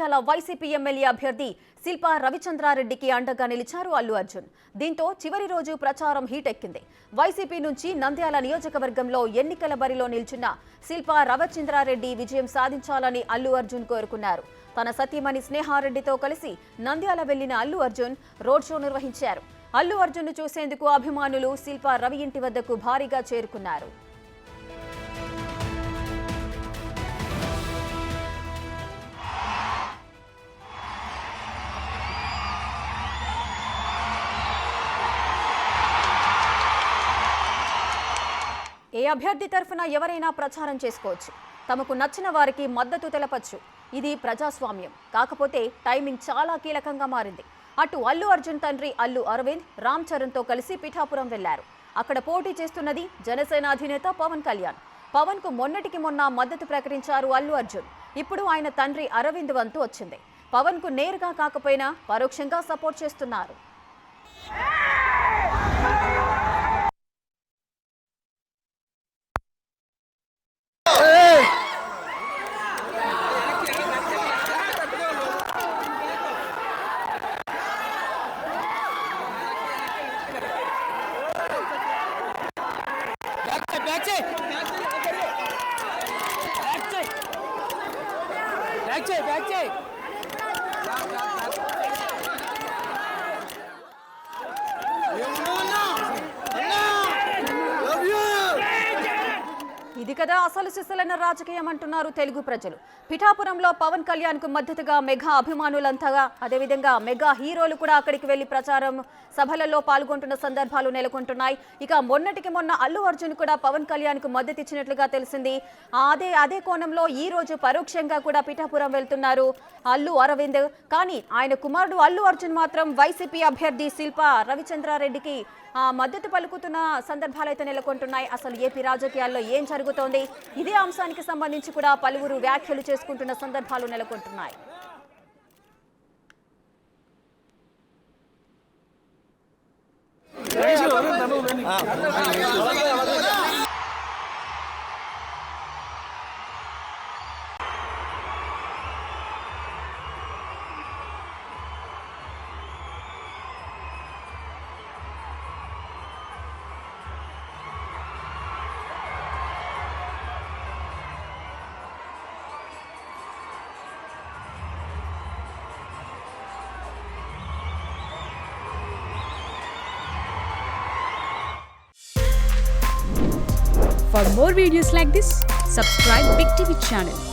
Nandyal YCP MLA అభ్యర్థి శిల్పా రవిచంద్రారెడ్డికి అండగా నిలిచారు అల్లు అర్జున్. దీంతో చివరి రోజు ప్రచారం హీటెక్కింది. వైసీపీ నుంచి నంద్యాల నియోజకవర్గంలో ఎన్నికల బరిలో నిల్చున్న శిల్పా రవిచంద్రారెడ్డి విజయం సాధించాలని అల్లు అర్జున్ కోరుకున్నారు. తన సతీమణి స్నేహారెడ్డితో కలిసి నంద్యాల వెళ్లిన అల్లు అర్జున్ రోడ్ షో నిర్వహించారు. అల్లు అర్జున్ ను చూసేందుకు అభిమానులు శిల్పా రవి ఇంటి వద్దకు భారీగా చేరుకున్నారు. ఏ అభ్యర్థి తరఫున ఎవరైనా ప్రచారం చేసుకోవచ్చు. తమకు నచ్చిన వారికి మద్దతు తెలపచ్చు. ఇది ప్రజాస్వామ్యం. కాకపోతే టైమింగ్ చాలా కీలకంగా మారింది. అటు అల్లు అర్జున్ తండ్రి అల్లు అరవింద్ రామ్ చరణ్తో కలిసి పిఠాపురం వెళ్లారు. అక్కడ పోటీ చేస్తున్నది జనసేన అధినేత పవన్ కళ్యాణ్. పవన్ కు మొన్నటికి మొన్న మద్దతు ప్రకటించారు అల్లు అర్జున్. ఇప్పుడు ఆయన తండ్రి అరవింద్ వంతు వచ్చింది. పవన్ కు నేరుగా కాకపోయినా పరోక్షంగా సపోర్ట్ చేస్తున్నారు. ఇది కదా అసలు సిసలైన రాజకీయం అంటున్నారు తెలుగు ప్రజలు. పిఠాపురంలో పవన్ కళ్యాణ్ కు మద్దతుగా మెగా అభిమానులంతగా, అదేవిధంగా మెగా హీరోలు కూడా అక్కడికి వెళ్లి ప్రచారం సభలలో పాల్గొంటున్న సందర్భాలు నెలకొంటున్నాయి. ఇక మొన్నటికి మొన్న అల్లు అర్జున్ కూడా పవన్ కళ్యాణ్ కు మద్దతు ఇచ్చినట్లుగా తెలిసింది. అదే కోణంలో ఈ రోజు పరోక్షంగా కూడా పిఠాపురం వెళ్తున్నారు అల్లు అరవింద్. కానీ ఆయన కుమారుడు అల్లు అర్జున్ మాత్రం వైసీపీ అభ్యర్థి శిల్పా రవిచంద్రారెడ్డికి మద్దతు పలుకుతున్న సందర్భాలైతే నెలకొంటున్నాయి. అసలు ఏపీ రాజకీయాల్లో ఏం జరుగుతోంది? ఇదే అంశానికి సంబంధించి కూడా పలువురు వ్యాఖ్యలు చేసుకుంటున్న సందర్భాలు నెలకొంటున్నాయి. For more videos like this, subscribe Big TV channel.